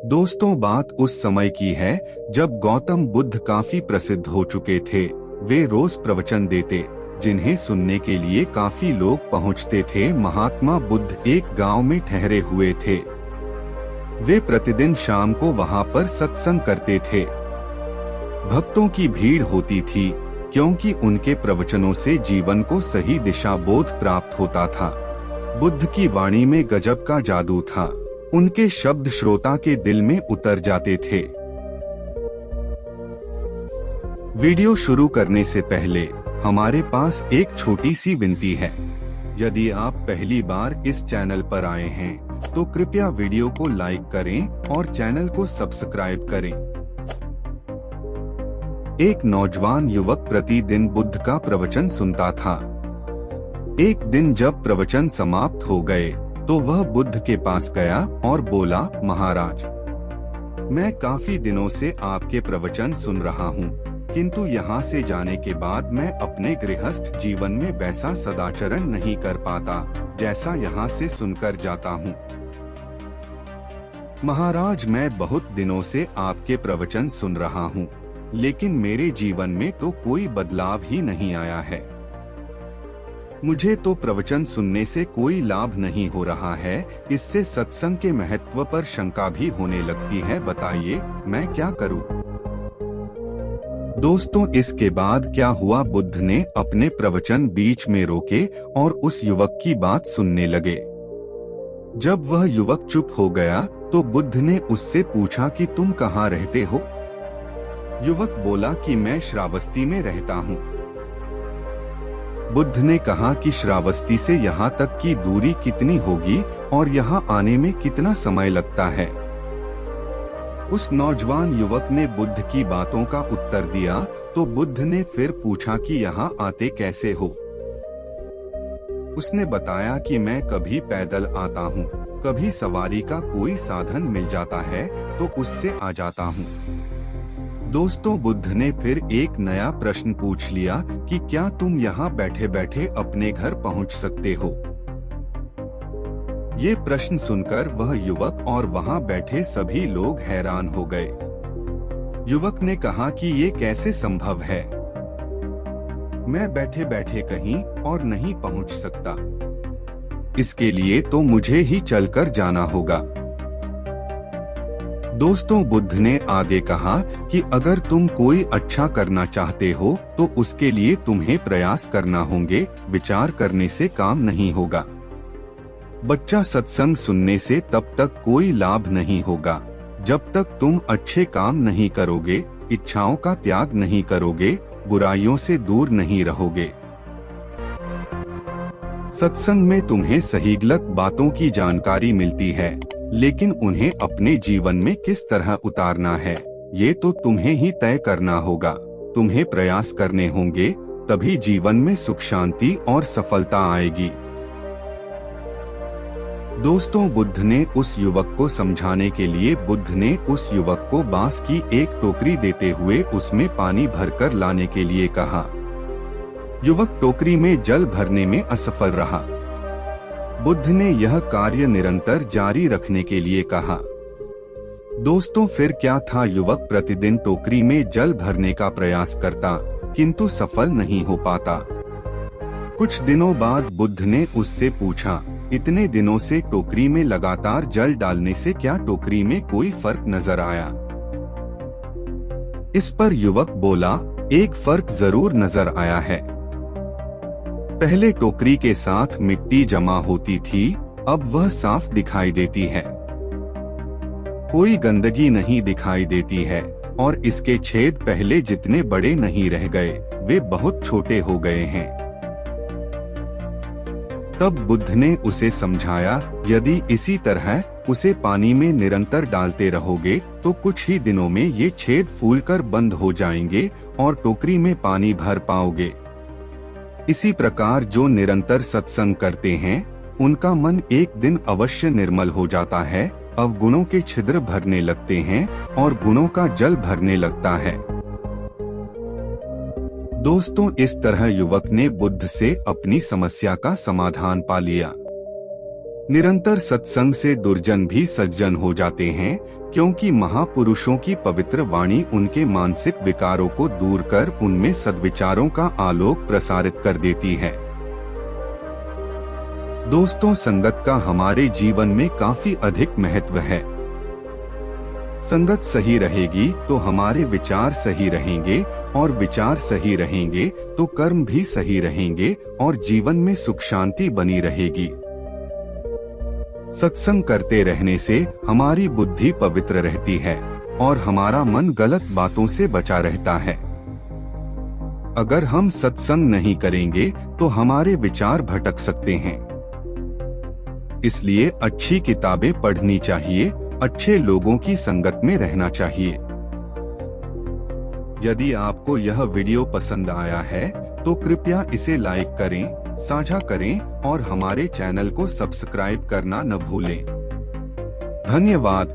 दोस्तों, बात उस समय की है जब गौतम बुद्ध काफी प्रसिद्ध हो चुके थे। वे रोज प्रवचन देते, जिन्हें सुनने के लिए काफी लोग पहुंचते थे। महात्मा बुद्ध एक गांव में ठहरे हुए थे। वे प्रतिदिन शाम को वहां पर सत्संग करते थे। भक्तों की भीड़ होती थी, क्योंकि उनके प्रवचनों से जीवन को सही दिशा बोध प्राप्त होता था। बुद्ध की वाणी में गजब का जादू था। उनके शब्द श्रोता के दिल में उतर जाते थे। वीडियो शुरू करने से पहले हमारे पास एक छोटी सी विनती है। यदि आप पहली बार इस चैनल पर आए हैं तो कृपया वीडियो को लाइक करें और चैनल को सब्सक्राइब करें। एक नौजवान युवक प्रतिदिन बुद्ध का प्रवचन सुनता था। एक दिन जब प्रवचन समाप्त हो गए तो वह बुद्ध के पास गया और बोला, महाराज, मैं काफी दिनों से आपके प्रवचन सुन रहा हूँ, किंतु यहाँ से जाने के बाद मैं अपने गृहस्थ जीवन में वैसा सदाचरण नहीं कर पाता जैसा यहाँ से सुनकर जाता हूँ। महाराज, मैं बहुत दिनों से आपके प्रवचन सुन रहा हूँ, लेकिन मेरे जीवन में तो कोई बदलाव ही नहीं आया है। मुझे तो प्रवचन सुनने से कोई लाभ नहीं हो रहा है। इससे सत्संग के महत्व पर शंका भी होने लगती है। बताइए, मैं क्या करूं? दोस्तों, इसके बाद क्या हुआ? बुद्ध ने अपने प्रवचन बीच में रोके और उस युवक की बात सुनने लगे। जब वह युवक चुप हो गया तो बुद्ध ने उससे पूछा कि तुम कहाँ रहते हो? युवक बोला कि मैं श्रावस्ती में रहता हूँ। बुद्ध ने कहा कि श्रावस्ती से यहाँ तक की दूरी कितनी होगी और यहाँ आने में कितना समय लगता है? उस नौजवान युवक ने बुद्ध की बातों का उत्तर दिया तो बुद्ध ने फिर पूछा कि यहाँ आते कैसे हो? उसने बताया कि मैं कभी पैदल आता हूँ, कभी सवारी का कोई साधन मिल जाता है तो उससे आ जाता हूँ। दोस्तों, बुद्ध ने फिर एक नया प्रश्न पूछ लिया कि क्या तुम यहाँ बैठे बैठे अपने घर पहुँच सकते हो? ये प्रश्न सुनकर वह युवक और वहाँ बैठे सभी लोग हैरान हो गए। युवक ने कहा कि ये कैसे संभव है? मैं बैठे बैठे कहीं और नहीं पहुँच सकता। इसके लिए तो मुझे ही चलकर जाना होगा। दोस्तों, बुद्ध ने आगे कहा कि अगर तुम कोई अच्छा करना चाहते हो तो उसके लिए तुम्हें प्रयास करना होंगे, विचार करने से काम नहीं होगा। बच्चा, सत्संग सुनने से तब तक कोई लाभ नहीं होगा जब तक तुम अच्छे काम नहीं करोगे, इच्छाओं का त्याग नहीं करोगे, बुराइयों से दूर नहीं रहोगे। सत्संग में तुम्हें सही गलत बातों की जानकारी मिलती है, लेकिन उन्हें अपने जीवन में किस तरह उतारना है, ये तो तुम्हें ही तय करना होगा। तुम्हें प्रयास करने होंगे, तभी जीवन में सुख शांति और सफलता आएगी। दोस्तों, बुद्ध ने उस युवक को समझाने के लिए बुद्ध ने उस युवक को बांस की एक टोकरी देते हुए उसमें पानी भरकर लाने के लिए कहा। युवक टोकरी में जल भरने में असफल रहा। बुद्ध ने यह कार्य निरंतर जारी रखने के लिए कहा। दोस्तों, फिर क्या था? युवक प्रतिदिन टोकरी में जल भरने का प्रयास करता, किंतु सफल नहीं हो पाता। कुछ दिनों बाद बुद्ध ने उससे पूछा, इतने दिनों से टोकरी में लगातार जल डालने से क्या टोकरी में कोई फर्क नजर आया? इस पर युवक बोला, एक फर्क जरूर नजर आया है। पहले टोकरी के साथ मिट्टी जमा होती थी, अब वह साफ दिखाई देती है। कोई गंदगी नहीं दिखाई देती है और इसके छेद पहले जितने बड़े नहीं रह गए, वे बहुत छोटे हो गए हैं। तब बुद्ध ने उसे समझाया, यदि इसी तरह उसे पानी में निरंतर डालते रहोगे तो कुछ ही दिनों में ये छेद फूलकर बंद हो जाएंगे और टोकरी में पानी भर पाओगे। इसी प्रकार जो निरंतर सत्संग करते हैं, उनका मन एक दिन अवश्य निर्मल हो जाता है, अवगुणों के छिद्र भरने लगते हैं और गुणों का जल भरने लगता है। दोस्तों, इस तरह युवक ने बुद्ध से अपनी समस्या का समाधान पा लिया। निरंतर सत्संग से दुर्जन भी सज्जन हो जाते हैं, क्योंकि महापुरुषों की पवित्र वाणी उनके मानसिक विकारों को दूर कर उनमें सद्विचारों का आलोक प्रसारित कर देती है। दोस्तों, संगत का हमारे जीवन में काफी अधिक महत्व है। संगत सही रहेगी तो हमारे विचार सही रहेंगे, और विचार सही रहेंगे तो कर्म भी सही रहेंगे और जीवन में सुख शांति बनी रहेगी। सत्संग करते रहने से हमारी बुद्धि पवित्र रहती है और हमारा मन गलत बातों से बचा रहता है। अगर हम सत्संग नहीं करेंगे तो हमारे विचार भटक सकते हैं। इसलिए अच्छी किताबें पढ़नी चाहिए, अच्छे लोगों की संगत में रहना चाहिए। यदि आपको यह वीडियो पसंद आया है तो कृपया इसे लाइक करें, साझा करें और हमारे चैनल को सब्सक्राइब करना न भूलें। धन्यवाद।